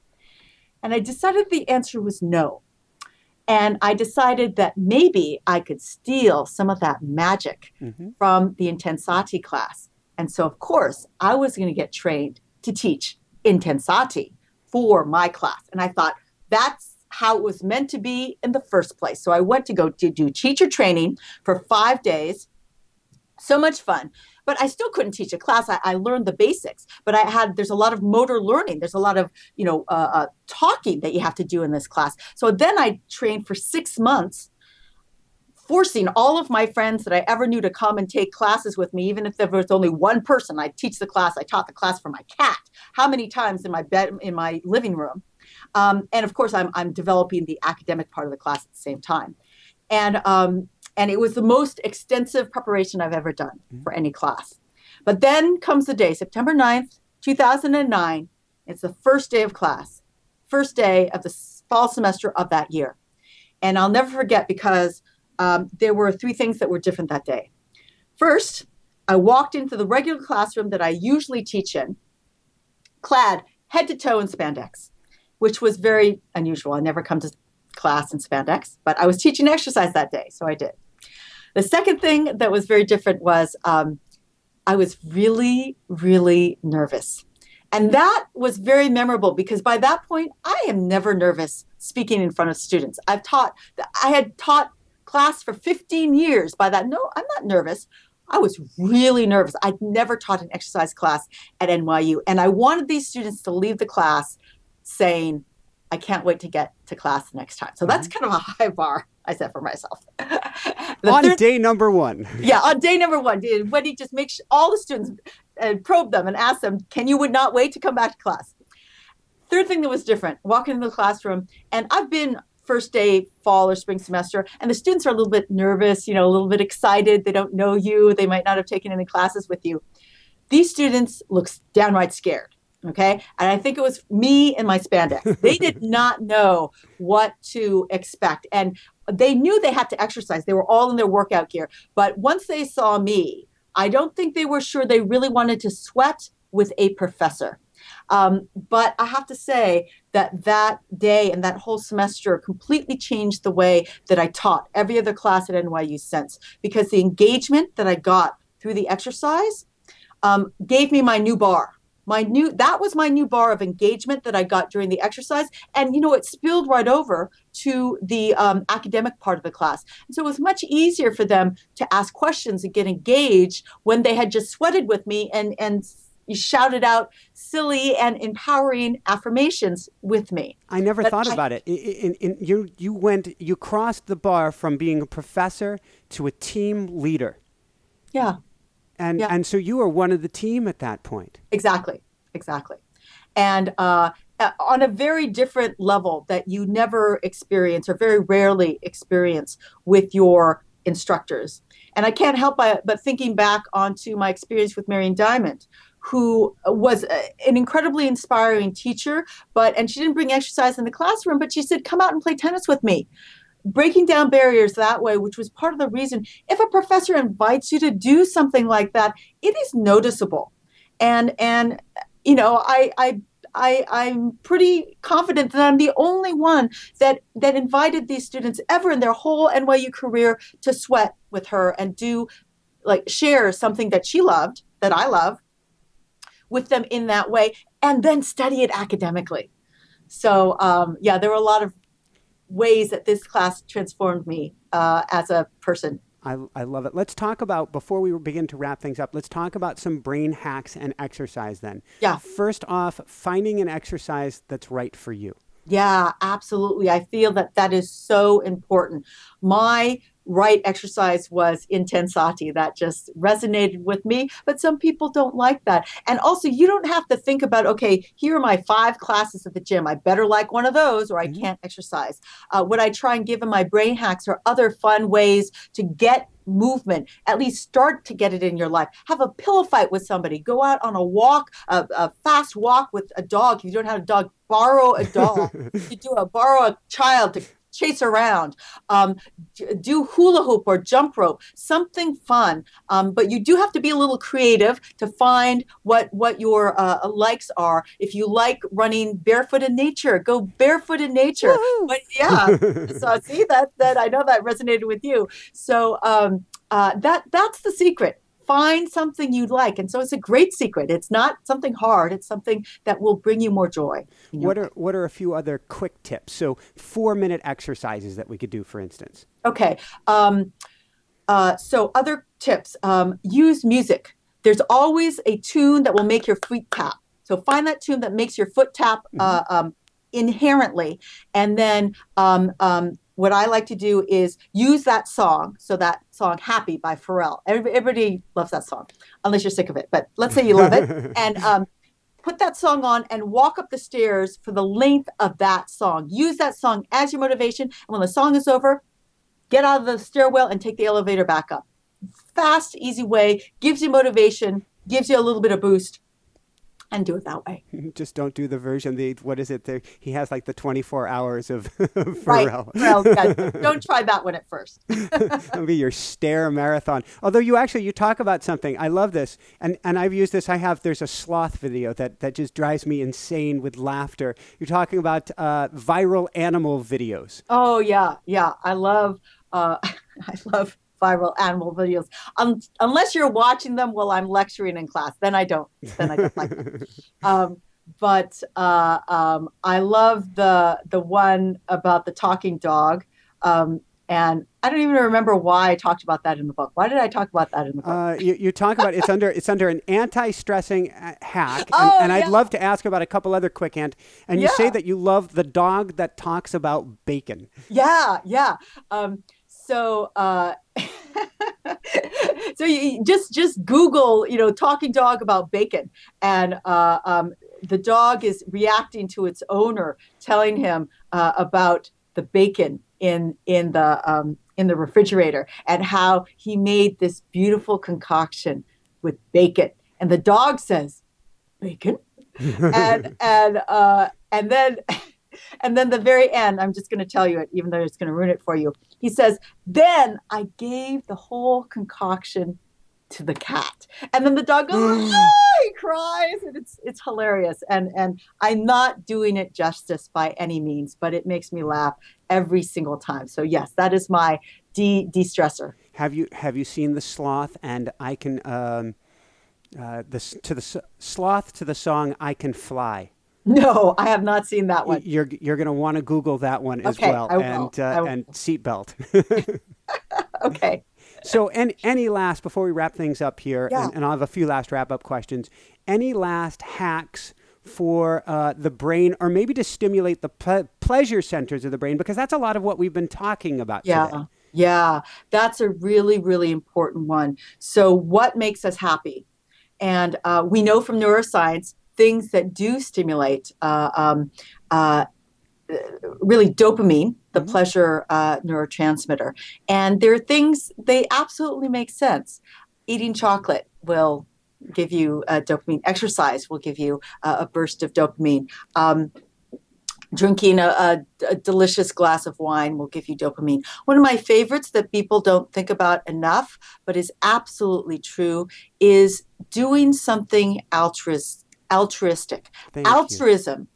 And I decided the answer was no. And I decided that maybe I could steal some of that magic from the Intensati class. And so, of course, I was going to get trained to teach Intensati for my class. And I thought that's how it was meant to be in the first place. So I went to go to do teacher training for 5 days. So much fun. But I still couldn't teach a class. I learned the basics, but there's a lot of motor learning. There's a lot of, talking that you have to do in this class. So then I trained for 6 months, forcing all of my friends that I ever knew to come and take classes with me, even if there was only one person. I'd teach the class. I taught the class for my cat. How many times in my bed, in my living room? And of course, I'm developing the academic part of the class at the same time. And it was the most extensive preparation I've ever done for any class. But then comes the day, September 9th, 2009. It's the first day of class, first day of the fall semester of that year. And I'll never forget because there were 3 things that were different that day. First, I walked into the regular classroom that I usually teach in, clad head to toe in spandex, which was very unusual. I never come to class in spandex, but I was teaching exercise that day, so I did. The second thing that was very different was I was really, really nervous. And that was very memorable because by that point, I am never nervous speaking in front of students. I had taught class for 15 years. By that, no, I'm not nervous. I was really nervous. I'd never taught an exercise class at NYU. And I wanted these students to leave the class saying, I can't wait to get to class next time. So that's kind of a high bar I set for myself. Day number 1. Yeah, on day number 1, Wendy just makes all the students probe them and ask them, you would not wait to come back to class? Third thing that was different, walking into the classroom, and I've been first day fall or spring semester, and the students are a little bit nervous, a little bit excited. They don't know you. They might not have taken any classes with you. These students look downright scared. Okay. And I think it was me and my spandex. They did not know what to expect. And they knew they had to exercise. They were all in their workout gear. But once they saw me, I don't think they were sure they really wanted to sweat with a professor. But I have to say that day and that whole semester completely changed the way that I taught every other class at NYU since, because the engagement that I got through the exercise gave me my new bar. That was my new bar of engagement that I got during the exercise. And, it spilled right over to the academic part of the class. And so it was much easier for them to ask questions and get engaged when they had just sweated with me and shouted out silly and empowering affirmations with me. I never thought about it. You crossed the bar from being a professor to a team leader. Yeah. And so you were one of the team at that point. Exactly. And on a very different level that you never experience or very rarely experience with your instructors. And I can't help but thinking back onto my experience with Marion Diamond, who was an incredibly inspiring teacher, and she didn't bring exercise in the classroom, but she said, come out and play tennis with me. Breaking down barriers that way, which was part of the reason. If a professor invites you to do something like that, it is noticeable. And you know, I'm pretty confident that I'm the only one that invited these students ever in their whole NYU career to sweat with her and do like share something that she loved, that I love, with them in that way, and then study it academically. So yeah, there were a lot of ways that this class transformed me as a person. I love it. Let's talk about, before we begin to wrap things up, let's talk about some brain hacks and exercise then. Yeah. First off, finding an exercise that's right for you. Yeah, absolutely. I feel that is so important. My right exercise was intensati. That just resonated with me, but some people don't like that. And also, you don't have to think about, okay, here are my 5 classes at the gym. I better like one of those or I can't exercise. What I try and give in my brain hacks are other fun ways to get movement, at least start to get it in your life. Have a pillow fight with somebody. Go out on a walk, a fast walk with a dog. If you don't have a dog, borrow a dog. Borrow a child to chase around. Do hula hoop or jump rope, something fun. But you do have to be a little creative to find what your likes are. If you like running barefoot in nature, go barefoot in nature. But yeah, so see that I know that resonated with you. So that's the secret. Find something you like. And so it's a great secret. It's not something hard. It's something that will bring you more joy. What are a few other quick tips? So 4-minute exercises that we could do, for instance. Okay. So other tips, use music. There's always a tune that will make your feet tap. So find that tune that makes your foot tap inherently. And then what I like to do is use that song. So that song, Happy by Pharrell. Everybody loves that song, unless you're sick of it. But let's say you love it. And put that song on and walk up the stairs for the length of that song. Use that song as your motivation. And when the song is over, get out of the stairwell and take the elevator back up. Fast, easy way, gives you motivation, gives you a little bit of boost. And do it that way. Just don't do the version. What is it? He has like the 24 hours of Pharrell. Right. Well, yeah, don't try that one at first. It'll be your stair marathon. Although you talk about something. I love this. And I've used this. There's a sloth video that just drives me insane with laughter. You're talking about viral animal videos. Oh, yeah. Yeah. I love viral animal videos. Unless you're watching them while I'm lecturing in class, then I don't like them. But I love the one about the talking dog. And I don't even remember why I talked about that in the book. Why did I talk about that in the book? You talk about it's under an anti-stressing hack, and I'd love to ask about a couple other quick and you say that you love the dog that talks about bacon. Yeah. So so you just Google, talking dog about bacon, and the dog is reacting to its owner telling him about the bacon in the refrigerator and how he made this beautiful concoction with bacon, and the dog says, "Bacon," and then. And then the very end, I'm just going to tell you it, even though it's going to ruin it for you. He says, "Then I gave the whole concoction to the cat." And then the dog goes, "Oh," he cries, and it's hilarious. And I'm not doing it justice by any means, but it makes me laugh every single time. So yes, that is my de-stressor. Have you seen the sloth? And I can the sloth to the song "I Can Fly." No, I have not seen that one. You're going to want to Google that one as well. I will. And seatbelt. Okay. So any last, before we wrap things up here, Yeah. and I'll have a few last wrap-up questions, any last hacks for the brain, or maybe to stimulate the pleasure centers of the brain, because that's a lot of what we've been talking about today. Yeah, that's a really, really important one. So what makes us happy? And we know from neuroscience, things that do stimulate really dopamine, the pleasure neurotransmitter. And there are things, they absolutely make sense. Eating chocolate will give you dopamine. Exercise will give you a burst of dopamine. Drinking a delicious glass of wine will give you dopamine. One of my favorites that people don't think about enough, but is absolutely true, is doing something altruistic. Altruism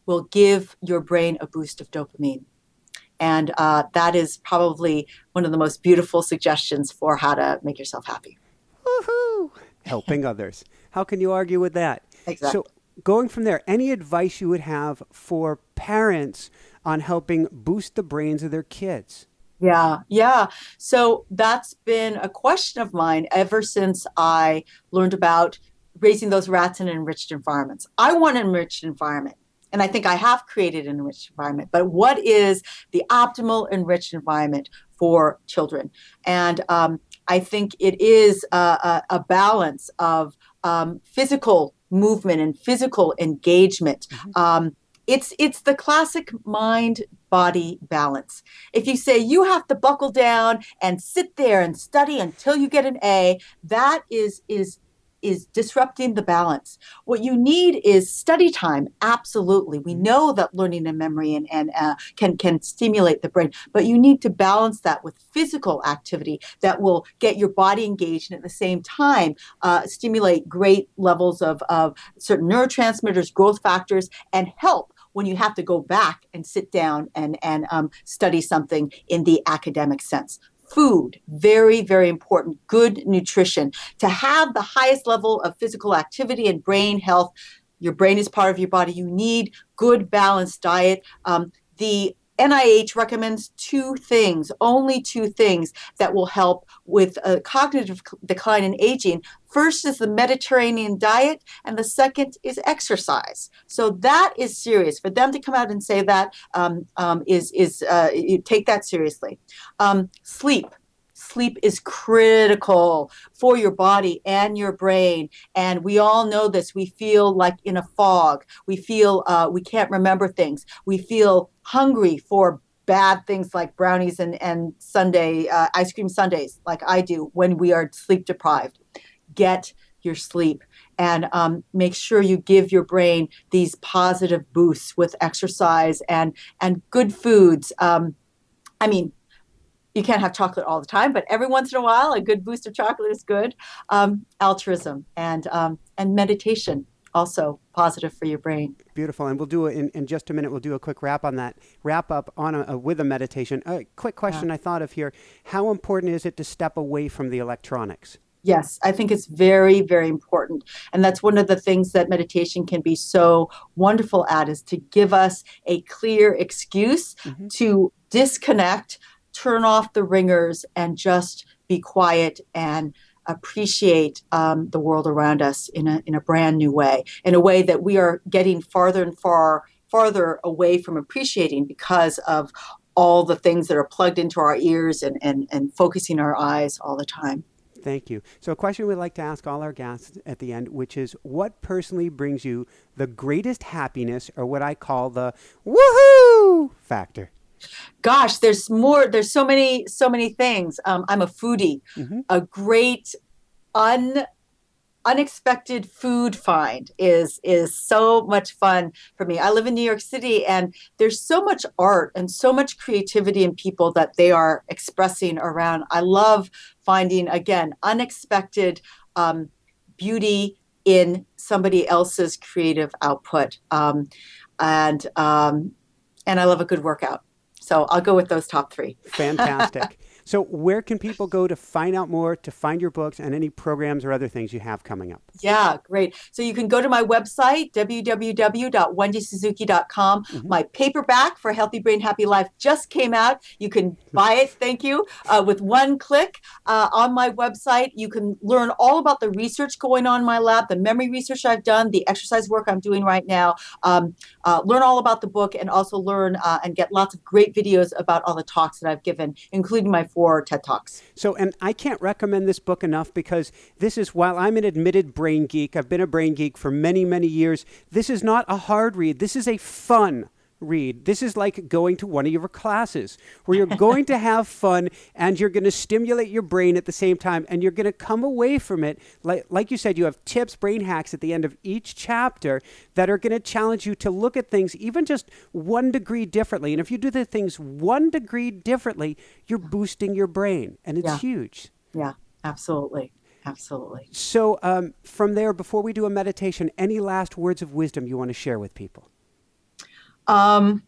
will give your brain a boost of dopamine. And that is probably one of the most beautiful suggestions for how to make yourself happy. Woohoo! Helping others. How can you argue with that? Exactly. So going from there, any advice you would have for parents on helping boost the brains of their kids? Yeah. So that's been a question of mine ever since I learned about raising those rats in enriched environments. I want an enriched environment. And I think I have created an enriched environment. But what is the optimal enriched environment for children? And I think it is a balance of physical movement and physical engagement. It's the classic mind-body balance. If you say you have to buckle down and sit there and study until you get an A, that is disrupting the balance. What you need is study time. Absolutely. We know that learning and memory and can stimulate the brain, but you need to balance that with physical activity that will get your body engaged and at the same time stimulate great levels of certain neurotransmitters, growth factors, and help when you have to go back and sit down and study something in the academic sense. Food, very, very important. Good nutrition. To have the highest level of physical activity and brain health, your brain is part of your body. You need good, balanced diet. The NIH recommends only two things that will help with cognitive decline in aging. First is the Mediterranean diet, and the second is exercise. So that is serious. For them to come out and say that you take that seriously. Sleep. Sleep is critical for your body and your brain. And we all know this. We feel like in a fog. We feel we can't remember things. We feel hungry for bad things like brownies and sundae, ice cream sundaes, like I do when we are sleep deprived. Get your sleep and make sure you give your brain these positive boosts with exercise and good foods. You can't have chocolate all the time, but every once in a while, a good boost of chocolate is good. Altruism and meditation, also positive for your brain. Beautiful. And we'll do it in just a minute. We'll do a quick wrap up on with a meditation. A quick question I thought of here. How important is it to step away from the electronics? Yes, I think it's very, very important. And that's one of the things that meditation can be so wonderful at, is to give us a clear excuse to disconnect, turn off the ringers, and just be quiet and appreciate the world around us in a brand new way, in a way that we are getting farther and farther away from appreciating because of all the things that are plugged into our ears and focusing our eyes all the time. Thank you. So a question we'd like to ask all our guests at the end, which is, what personally brings you the greatest happiness, or what I call the woohoo factor? Gosh, there's more. There's so many things. I'm a foodie. A great unexpected food find is so much fun for me. I live in New York City, and there's so much art and so much creativity in people that they are expressing around. I love finding, again, unexpected beauty in somebody else's creative output, and I love a good workout. So I'll go with those top three. Fantastic. So where can people go to find out more, to find your books and any programs or other things you have coming up? Yeah, great. So you can go to my website, www.wendysuzuki.com. My paperback for Healthy Brain, Happy Life just came out. You can buy it, thank you, with one click on my website. You can learn all about the research going on in my lab, the memory research I've done, the exercise work I'm doing right now. Learn all about the book, and also learn and get lots of great videos about all the talks that I've given, including my for TED Talks. So, and I can't recommend this book enough because this is, while I'm an admitted brain geek, I've been a brain geek for many, many years, this is not a hard read. This is a fun read. This is like going to one of your classes where you're going to have fun and you're going to stimulate your brain at the same time, and you're going to come away from it. Like you said, you have tips, brain hacks at the end of each chapter that are going to challenge you to look at things even just 1 degree differently. And if you do the things 1 degree differently, you're boosting your brain, and it's huge. Yeah, absolutely. Absolutely. So from there, before we do a meditation, any last words of wisdom you want to share with people? I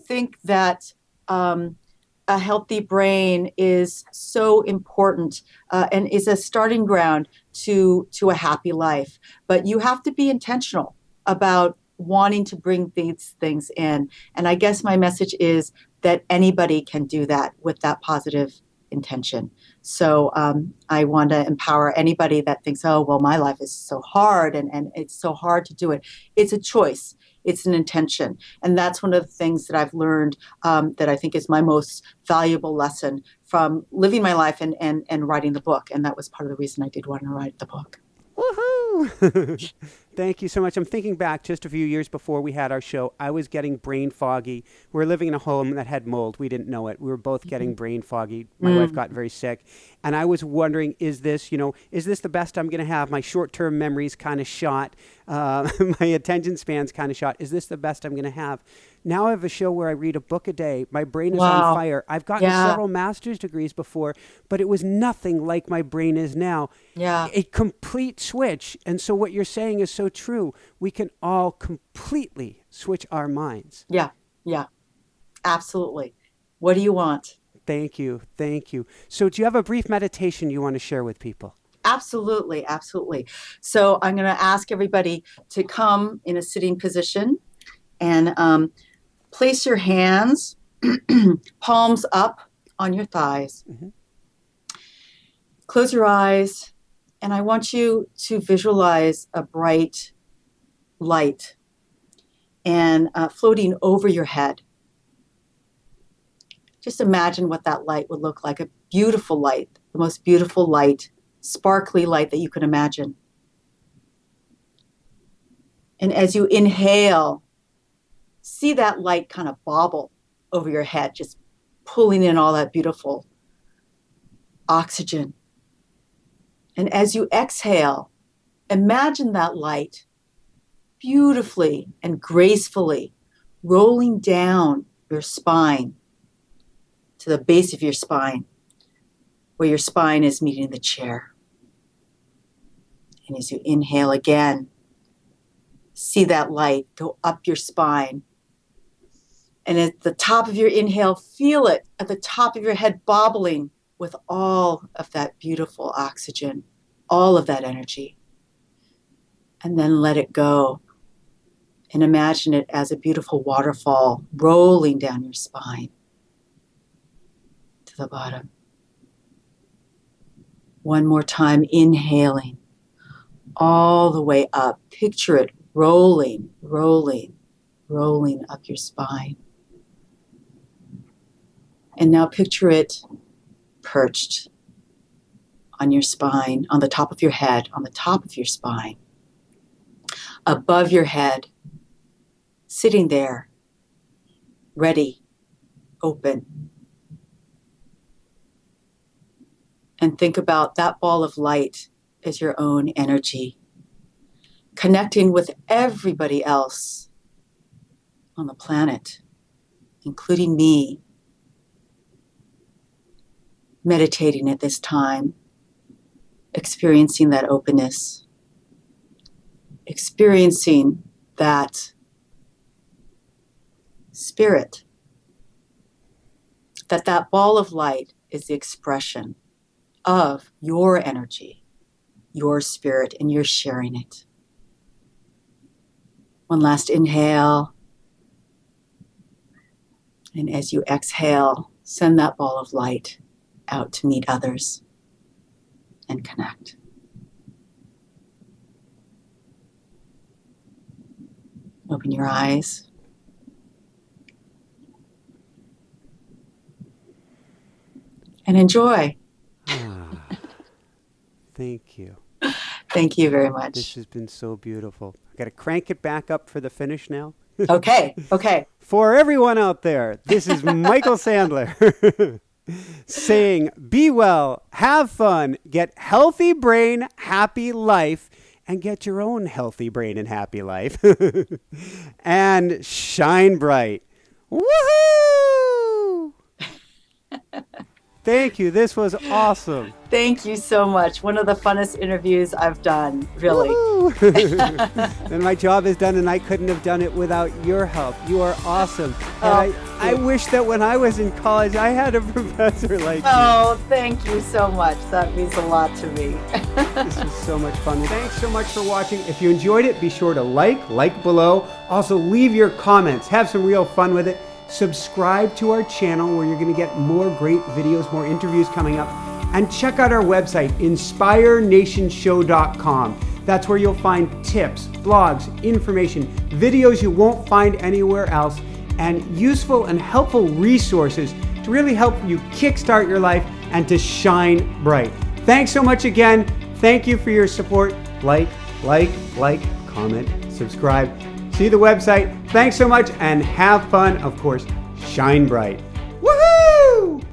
think that a healthy brain is so important and is a starting ground to a happy life. But you have to be intentional about wanting to bring these things in. And I guess my message is that anybody can do that with that positive intention. So I want to empower anybody that thinks, oh, well, my life is so hard and it's so hard to do it. It's a choice. It's an intention. And that's one of the things that I've learned that I think is my most valuable lesson from living my life and writing the book. And that was part of the reason I did want to write the book. Woohoo! Thank you so much. I'm thinking back just a few years before we had our show. I was getting brain foggy. We were living in a home that had mold. We didn't know it. We were both getting brain foggy. My wife got very sick. And I was wondering, is this the best I'm going to have? My short-term memory's kind of shot. My attention span's kind of shot. Is this the best I'm going to have? Now I have a show where I read a book a day. My brain is on fire. I've gotten several master's degrees before, but it was nothing like my brain is now. Yeah. A complete switch. And so what you're saying is so true. We can all completely switch our minds. Yeah. Absolutely. What do you want? Thank you. So do you have a brief meditation you want to share with people? Absolutely. So I'm going to ask everybody to come in a sitting position and place your hands, palms up on your thighs. Mm-hmm. Close your eyes, and I want you to visualize a bright light and floating over your head. Just imagine what that light would look like, a beautiful light, the most beautiful light, sparkly light that you can imagine. And as you inhale, see that light kind of bobble over your head, just pulling in all that beautiful oxygen. And as you exhale, imagine that light beautifully and gracefully rolling down your spine to the base of your spine, where your spine is meeting the chair. And as you inhale again, see that light go up your spine. And at the top of your inhale, feel it at the top of your head bobbling with all of that beautiful oxygen, all of that energy. And then let it go. And imagine it as a beautiful waterfall rolling down your spine to the bottom. One more time, inhaling all the way up. Picture it rolling up your spine. And now picture it perched on your spine, on the top of your head, on the top of your spine, above your head, sitting there, ready, open. And think about that ball of light as your own energy, connecting with everybody else on the planet, including me, meditating at this time, experiencing that openness, experiencing that spirit, that ball of light is the expression of your energy, your spirit, and you're sharing it. One last inhale. And as you exhale, send that ball of light out to meet others and connect. Open your eyes. and enjoy. Thank you. Thank you very much. This has been so beautiful. I got to crank it back up for the finish now. Okay. For everyone out there, this is Michael Sandler saying, be well, have fun, get healthy brain, happy life, and get your own healthy brain and happy life. And shine bright. Woohoo! Thank you. This was awesome. Thank you so much. One of the funnest interviews I've done, really. And my job is done, and I couldn't have done it without your help. You are awesome. And I wish that when I was in college, I had a professor like you. Oh, thank you so much. That means a lot to me. This was so much fun. Thanks so much for watching. If you enjoyed it, be sure to like below. Also, leave your comments. Have some real fun with it. Subscribe to our channel where you're going to get more great videos, more interviews coming up. And check out our website, inspirenationshow.com. That's where you'll find tips, blogs, information, videos you won't find anywhere else, and useful and helpful resources to really help you kickstart your life and to shine bright. Thanks so much again. Thank you for your support. Like, comment, subscribe. See the website. Thanks so much and have fun. Of course, shine bright. Woohoo!